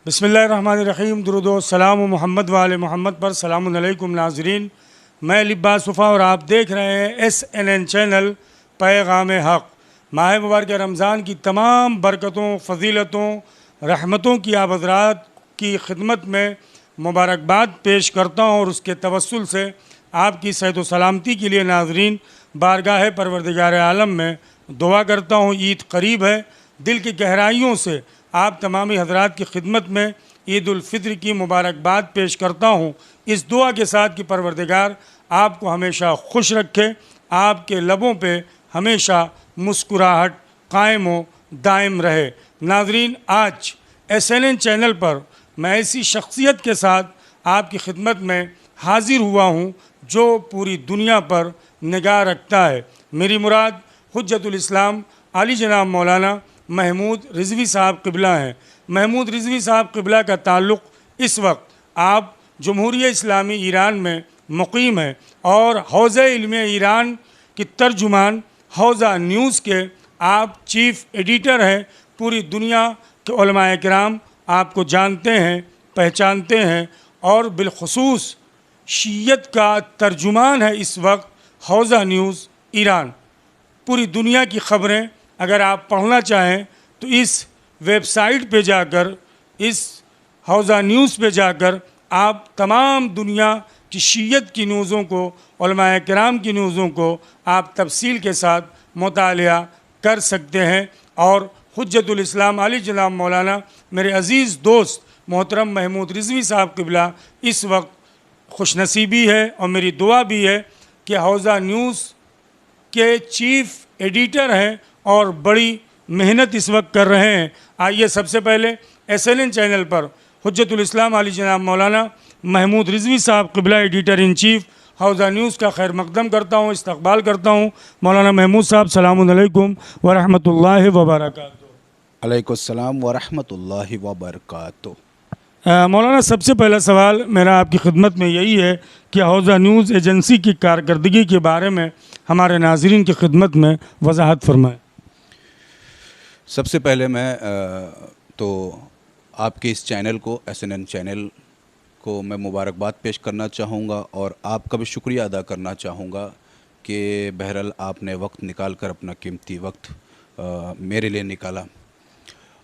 بسم اللہ الرحمن الرحیم. درود و سلام و محمد و آل محمد پر. سلام علیکم ناظرین. میں لباس صفا اور آپ دیکھ رہے ہیں SNN چینل پیغام حق. ماہ مبارک رمضان کی تمام برکتوں، فضیلتوں، رحمتوں کی آپ حضرات کی خدمت میں مبارکباد پیش کرتا ہوں اور اس کے توسل سے آپ کی صحت و سلامتی کے لیے ناظرین بارگاہ پروردگار عالم میں دعا کرتا ہوں. عید قریب ہے. دل کی گہرائیوں سے آپ تمامی حضرات کی خدمت میں عید الفطر کی مبارکباد پیش کرتا ہوں، اس دعا کے ساتھ کہ پروردگار آپ کو ہمیشہ خوش رکھے، آپ کے لبوں پہ ہمیشہ مسکراہٹ قائم و دائم رہے. ناظرین، آج SNN چینل پر میں ایسی شخصیت کے ساتھ آپ کی خدمت میں حاضر ہوا ہوں جو پوری دنیا پر نگاہ رکھتا ہے. میری مراد حجت الاسلام علی جناب مولانا محمود رضوی صاحب قبلہ ہیں. محمود رضوی صاحب قبلہ کا تعلق اس وقت آپ جمہوریہ اسلامی ایران میں مقیم ہیں اور حوزہ علم ایران کی ترجمان حوزہ نیوز کے آپ چیف ایڈیٹر ہیں. پوری دنیا کے علماء کرام آپ کو جانتے ہیں، پہچانتے ہیں اور بالخصوص شیعت کا ترجمان ہے اس وقت حوزہ نیوز ایران. پوری دنیا کی خبریں اگر آپ پڑھنا چاہیں تو اس ویب سائٹ پہ جا کر، اس حوزہ نیوز پہ جا کر آپ تمام دنیا کی شیعت کی نیوزوں کو، علماء کرام کی نیوزوں کو آپ تفصیل کے ساتھ مطالعہ کر سکتے ہیں. اور حجت الاسلام علی جناب مولانا میرے عزیز دوست محترم محمود رضوی صاحب قبلہ اس وقت خوش نصیبی ہے اور میری دعا بھی ہے کہ حوزہ نیوز کے چیف ایڈیٹر ہیں اور بڑی محنت اس وقت کر رہے ہیں. آئیے سب سے پہلے SNN چینل پر حجت الاسلام علی جناب مولانا محمود رضوی صاحب قبلہ ایڈیٹر ان چیف حوزہ نیوز کا خیر مقدم کرتا ہوں، استقبال کرتا ہوں. مولانا محمود صاحب سلام علیکم ورحمۃ اللہ وبرکاتہ. علیکم السلام ورحمۃ اللہ وبرکاتہ. مولانا، سب سے پہلا سوال میرا آپ کی خدمت میں یہی ہے کہ حوزہ نیوز ایجنسی کی کارکردگی کے بارے میں ہمارے ناظرین کی خدمت میں وضاحت فرمائیں. سب سے پہلے میں تو آپ کے اس چینل کو SNN چینل کو میں مبارکباد پیش کرنا چاہوں گا اور آپ کا بھی شکریہ ادا کرنا چاہوں گا کہ بہرحال آپ نے وقت نکال کر اپنا قیمتی وقت میرے لیے نکالا.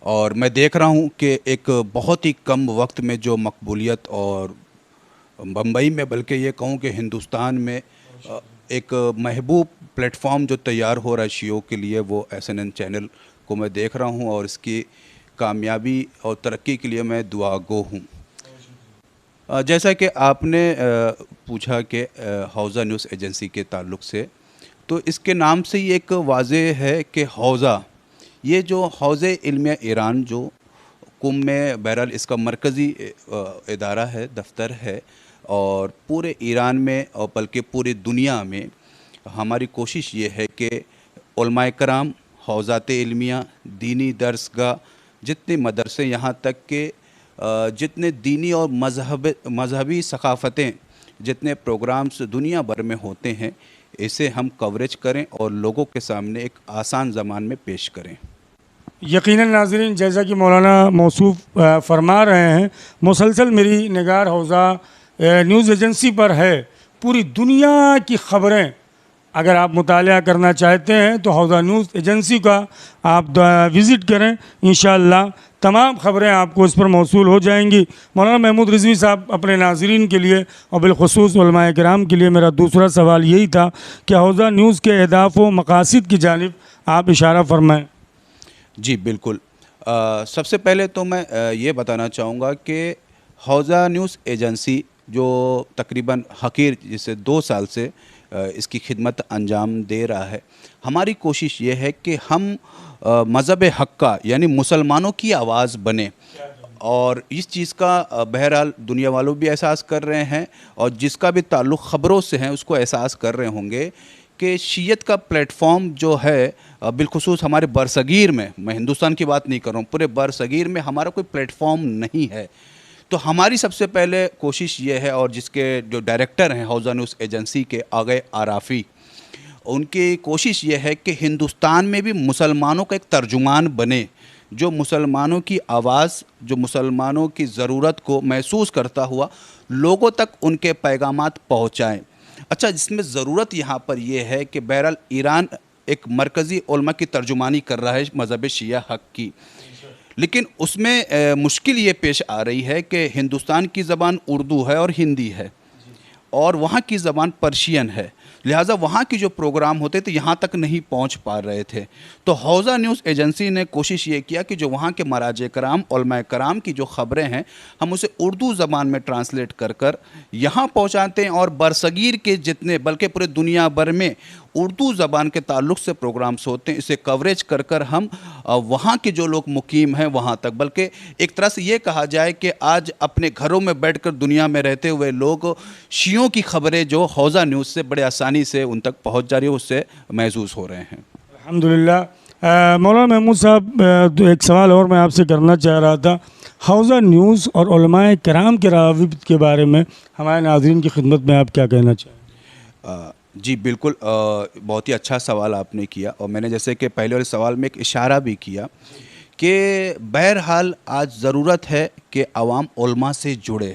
اور میں دیکھ رہا ہوں کہ ایک بہت ہی کم وقت میں جو مقبولیت اور بمبئی میں بلکہ یہ کہوں کہ ہندوستان میں ایک محبوب پلیٹ فارم جو تیار ہو رہا ہے شیعوں کے لیے، وہ SNN چینل کو میں دیکھ رہا ہوں اور اس کی کامیابی اور ترقی کے لیے میں دعا گو ہوں. جیسا کہ آپ نے پوچھا کہ حوزہ نیوز ایجنسی کے تعلق سے، تو اس کے نام سے یہ ایک واضح ہے کہ حوزہ، یہ جو حوزہ علم ایران جو قم میں بہرحال اس کا مرکزی ادارہ ہے، دفتر ہے، اور پورے ایران میں اور بلکہ پوری دنیا میں ہماری کوشش یہ ہے کہ علماء کرام، حوزات علمیہ، دینی درسگاہ، جتنے مدرسے، یہاں تک کہ جتنے دینی اور مذہبی ثقافتیں، جتنے پروگرامز دنیا بھر میں ہوتے ہیں، اسے ہم کوریج کریں اور لوگوں کے سامنے ایک آسان زبان میں پیش کریں. یقیناً ناظرین، جیسا کہ مولانا موصوف فرما رہے ہیں، مسلسل میری نگار حوزہ نیوز ایجنسی پر ہے. پوری دنیا کی خبریں اگر آپ مطالعہ کرنا چاہتے ہیں تو حوزہ نیوز ایجنسی کا آپ وزٹ کریں، انشاءاللہ تمام خبریں آپ کو اس پر موصول ہو جائیں گی. مولانا محمود رضوی صاحب، اپنے ناظرین کے لیے اور بالخصوص علماء کرام کے لیے میرا دوسرا سوال یہی تھا کہ حوزہ نیوز کے اہداف و مقاصد کی جانب آپ اشارہ فرمائیں. جی بالکل. سب سے پہلے تو میں یہ بتانا چاہوں گا کہ حوزہ نیوز ایجنسی جو تقریباً حقیر جسے 2 سال سے اس کی خدمت انجام دے رہا ہے، ہماری کوشش یہ ہے کہ ہم مذہب حق کا یعنی مسلمانوں کی آواز بنیں. اور اس چیز کا بہرحال دنیا والوں بھی احساس کر رہے ہیں اور جس کا بھی تعلق خبروں سے ہیں اس کو احساس کر رہے ہوں گے کہ شیعت کا پلیٹ فارم جو ہے بالخصوص ہمارے برصغیر میں، میں ہندوستان کی بات نہیں کر رہا ہوں، پورے برصغیر میں ہمارا کوئی پلیٹ فارم نہیں ہے. تو ہماری سب سے پہلے کوشش یہ ہے، اور جس کے جو ڈائریکٹر ہیں حوزہ نیوز ایجنسی کے آغا عرافی، ان کی کوشش یہ ہے کہ ہندوستان میں بھی مسلمانوں کا ایک ترجمان بنے جو مسلمانوں کی آواز، جو مسلمانوں کی ضرورت کو محسوس کرتا ہوا لوگوں تک ان کے پیغامات پہنچائیں۔ اچھا، جس میں ضرورت یہاں پر یہ ہے کہ بہرحال ایران ایک مرکزی علماء کی ترجمانی کر رہا ہے مذہب شیعہ حق کی، لیکن اس میں مشکل یہ پیش آ رہی ہے کہ ہندوستان کی زبان اردو ہے اور ہندی ہے، اور وہاں کی زبان پرشین ہے، لہٰذا وہاں کی جو پروگرام ہوتے تھے یہاں تک نہیں پہنچ پا رہے تھے۔ تو حوزہ نیوز ایجنسی نے کوشش یہ کیا کہ جو وہاں کے مراجع کرام، علماء کرام کی جو خبریں ہیں ہم اسے اردو زبان میں ٹرانسلیٹ کر کر یہاں پہنچاتے ہیں، اور برصغیر کے جتنے بلکہ پورے دنیا بھر میں اردو زبان کے تعلق سے پروگرامز ہوتے ہیں اسے کوریج کر کر ہم وہاں کے جو لوگ مقیم ہیں وہاں تک، بلکہ ایک طرح سے یہ کہا جائے کہ آج اپنے گھروں میں بیٹھ کر دنیا میں رہتے ہوئے لوگ شیعوں کی خبریں جو حوزہ نیوز سے بڑے آسانی سے ان تک پہنچ جا رہی ہے، اس سے محظوظ ہو رہے ہیں۔ الحمدللہ۔ مولانا محمود صاحب، ایک سوال اور میں آپ سے کرنا چاہ رہا تھا، حوزہ نیوز اور علماء کرام کے روابط کے بارے میں ہمارے ناظرین کی خدمت میں آپ کیا کہنا چاہیں؟ جی بالکل، بہت ہی اچھا سوال آپ نے کیا، اور میں نے جیسے کہ پہلے والے سوال میں ایک اشارہ بھی کیا کہ بہرحال آج ضرورت ہے کہ عوام علماء سے جڑے،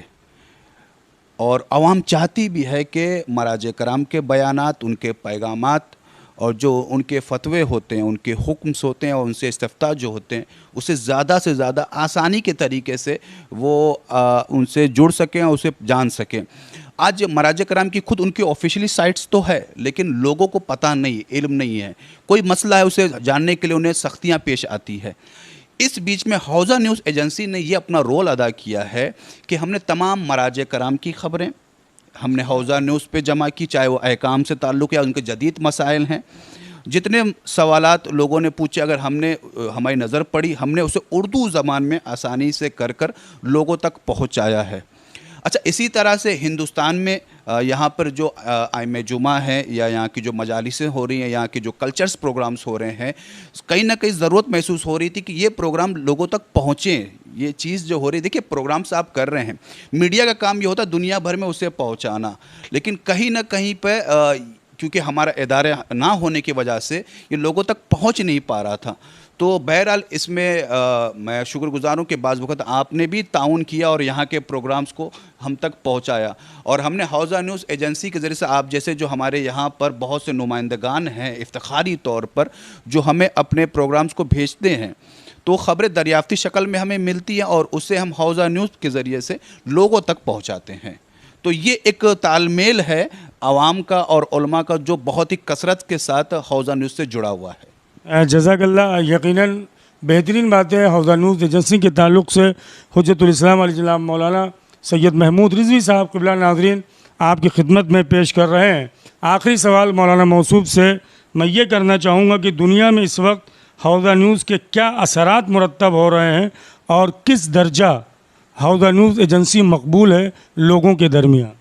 اور عوام چاہتی بھی ہے کہ مراجع کرام کے بیانات، ان کے پیغامات اور جو ان کے فتوے ہوتے ہیں، ان کے حکمس ہوتے ہیں اور ان سے استفتاء جو ہوتے ہیں اسے زیادہ سے زیادہ آسانی کے طریقے سے وہ ان سے جڑ سکیں اور اسے جان سکیں۔ آج مراجع کرام کی خود ان کی آفیشلی سائٹس تو ہے، لیکن لوگوں کو پتہ نہیں، علم نہیں ہے، کوئی مسئلہ ہے اسے جاننے کے لیے انہیں سختیاں پیش آتی ہے۔ اس بیچ میں حوزہ نیوز ایجنسی نے یہ اپنا رول ادا کیا ہے کہ ہم نے تمام مراجع کرام کی خبریں ہم نے حوزہ نیوز پہ جمع کی، چاہے وہ احکام سے تعلق یا ان کے جدید مسائل ہیں، جتنے سوالات لوگوں نے پوچھے اگر ہم نے ہماری نظر پڑی ہم نے اسے اردو زبان میں آسانی سے کر کر لوگوں تک پہنچایا ہے۔ اچھا، اسی طرح سے ہندوستان میں یہاں پر جو ائمہ جمعہ ہیں یا یہاں کی جو مجالسیں ہو رہی ہیں، یہاں کے جو کلچرز پروگرامز ہو رہے ہیں، کہیں نہ کہیں ضرورت محسوس ہو رہی تھی کہ یہ پروگرام لوگوں تک پہنچیں، یہ چیز جو ہو رہی ہے۔ دیکھیے پروگرامز آپ کر رہے ہیں، میڈیا کا کام یہ ہوتا ہے دنیا بھر میں اسے پہنچانا، لیکن کہیں نہ کہیں پہ کیونکہ ہمارا ادارے نہ ہونے کی وجہ سے یہ لوگوں تک پہنچ نہیں پا رہا تھا۔ تو بہرحال اس میں میں شکر گزار ہوں کہ بعض وقت آپ نے بھی تعاون کیا اور یہاں کے پروگرامز کو ہم تک پہنچایا، اور ہم نے حوزہ نیوز ایجنسی کے ذریعے سے آپ جیسے جو ہمارے یہاں پر بہت سے نمائندگان ہیں افتخاری طور پر جو ہمیں اپنے پروگرامز کو بھیجتے ہیں، تو خبریں دریافتی شکل میں ہمیں ملتی ہیں اور اسے ہم حوزہ نیوز کے ذریعے سے لوگوں تک پہنچاتے ہیں۔ تو یہ ایک تال میل ہے عوام کا اور علماء کا جو بہت ہی کثرت کے ساتھ حوزہ نیوز سے جڑا ہوا ہے۔ جزاک اللہ۔ یقیناً بہترین بات ہے حوزہ نیوز ایجنسی کے تعلق سے حجت الاسلام علیہ جناب مولانا سید محمود رضوی صاحب قبلہ ناظرین آپ کی خدمت میں پیش کر رہے ہیں۔ آخری سوال مولانا موصوف سے میں یہ کرنا چاہوں گا کہ دنیا میں اس وقت حوزہ نیوز کے کیا اثرات مرتب ہو رہے ہیں اور کس درجہ حوزہ نیوز ایجنسی مقبول ہے لوگوں کے درمیان؟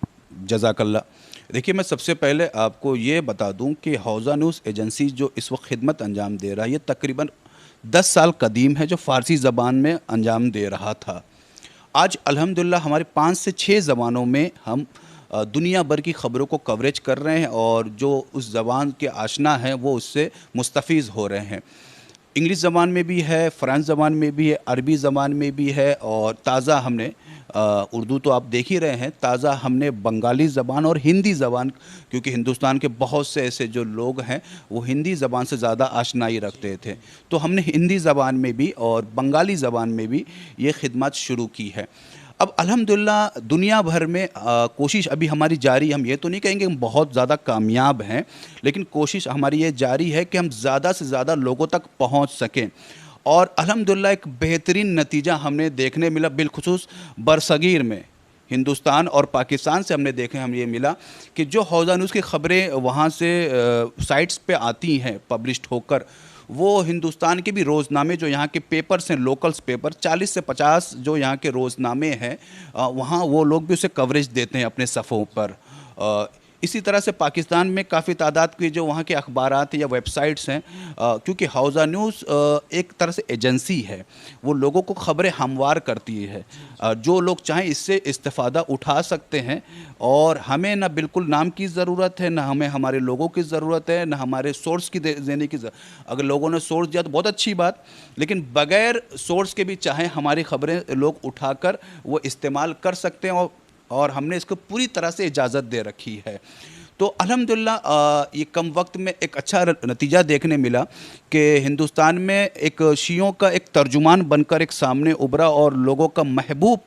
جزاک اللہ۔ دیکھیے میں سب سے پہلے آپ کو یہ بتا دوں کہ حوزہ نیوز ایجنسی جو اس وقت خدمت انجام دے رہا ہے یہ تقریباً 10 سال قدیم ہے، جو فارسی زبان میں انجام دے رہا تھا۔ آج الحمدللہ ہمارے 5 سے 6 زبانوں میں ہم دنیا بھر کی خبروں کو کوریج کر رہے ہیں، اور جو اس زبان کے آشنا ہیں وہ اس سے مستفیض ہو رہے ہیں۔ انگلش زبان میں بھی ہے، فرانس زبان میں بھی ہے، عربی زبان میں بھی ہے، اور تازہ ہم نے اردو تو آپ دیکھ ہی رہے ہیں، تازہ ہم نے بنگالی زبان اور ہندی زبان، کیونکہ ہندوستان کے بہت سے ایسے جو لوگ ہیں وہ ہندی زبان سے زیادہ آشنائی رکھتے تھے، تو ہم نے ہندی زبان میں بھی اور بنگالی زبان میں بھی یہ خدمات شروع کی ہے۔ اب الحمدللہ دنیا بھر میں کوشش ابھی ہماری جاری، ہم یہ تو نہیں کہیں گے ہم بہت زیادہ کامیاب ہیں، لیکن کوشش ہماری یہ جاری ہے کہ ہم زیادہ سے زیادہ لوگوں تک پہنچ سکیں، اور الحمدللہ ایک بہترین نتیجہ ہم نے دیکھنے ملا، بالخصوص برصغیر میں ہندوستان اور پاکستان سے ہم نے دیکھے، ہم یہ ملا کہ جو حوزہ نیوز کی خبریں وہاں سے سائٹس پہ آتی ہیں پبلشڈ ہو کر، وہ ہندوستان کے بھی روزنامے جو یہاں کے پیپرز ہیں، لوکلز پیپر 40 سے 50 جو یہاں کے روزنامے ہیں، وہاں وہ لوگ بھی اسے کوریج دیتے ہیں اپنے صفحوں پر۔ اسی طرح سے پاکستان میں کافی تعداد کی جو وہاں کے اخبارات یا ویب سائٹس ہیں، کیونکہ حوزہ نیوز ایک طرح سے ایجنسی ہے، وہ لوگوں کو خبریں ہموار کرتی ہے، جو لوگ چاہیں اس سے استفادہ اٹھا سکتے ہیں، اور ہمیں نہ بالکل نام کی ضرورت ہے، نہ ہمیں ہمارے لوگوں کی ضرورت ہے، نہ ہمارے سورس کی دینے کی ضرورت۔ اگر لوگوں نے سورس دیا تو بہت اچھی بات، لیکن بغیر سورس کے بھی چاہیں ہماری خبریں لوگ اٹھا کر وہ استعمال کر سکتے ہیں، اور ہم نے اس کو پوری طرح سے اجازت دے رکھی ہے۔ تو الحمدللہ یہ کم وقت میں ایک اچھا نتیجہ دیکھنے ملا کہ ہندوستان میں ایک شیعوں کا ایک ترجمان بن کر ایک سامنے ابھرا، اور لوگوں کا محبوب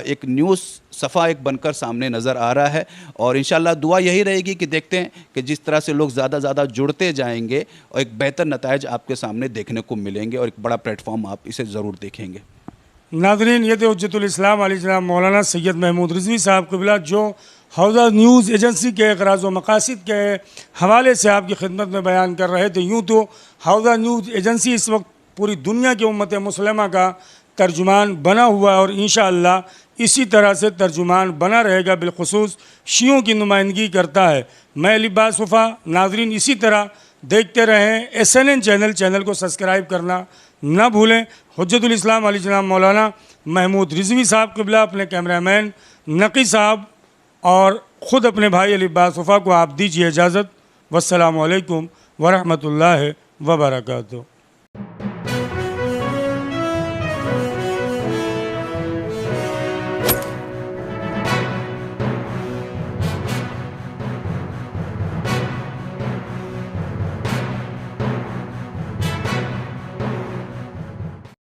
ایک نیوز صفحہ ایک بن کر سامنے نظر آ رہا ہے، اور انشاءاللہ دعا یہی رہے گی کہ دیکھتے ہیں کہ جس طرح سے لوگ زیادہ زیادہ جڑتے جائیں گے، اور ایک بہتر نتائج آپ کے سامنے دیکھنے کو ملیں گے، اور ایک بڑا پلیٹ فارم آپ اسے ضرور دیکھیں گے۔ ناظرین، یہ تھے حجت الاسلام علی جناب مولانا سید محمود رضوی صاحب قبلہ، جو حوزہ نیوز ایجنسی کے اغراض و مقاصد کے حوالے سے آپ کی خدمت میں بیان کر رہے تھے۔ یوں تو حوزہ نیوز ایجنسی اس وقت پوری دنیا کی امت مسلمہ کا ترجمان بنا ہوا ہے، اور انشاءاللہ اسی طرح سے ترجمان بنا رہے گا، بالخصوص شیعوں کی نمائندگی کرتا ہے۔ میں لباس صفا، ناظرین اسی طرح دیکھتے رہیں SNN چینل کو سبسکرائب کرنا نہ بھولیں۔ حجت الاسلام علی جناب مولانا محمود رضوی صاحب قبلہ، اپنے کیمرہ مین نقی صاحب اور خود اپنے بھائی لباس صفا کو آپ دیجیے اجازت۔ والسلام علیکم ورحمۃ اللہ وبرکاتہ۔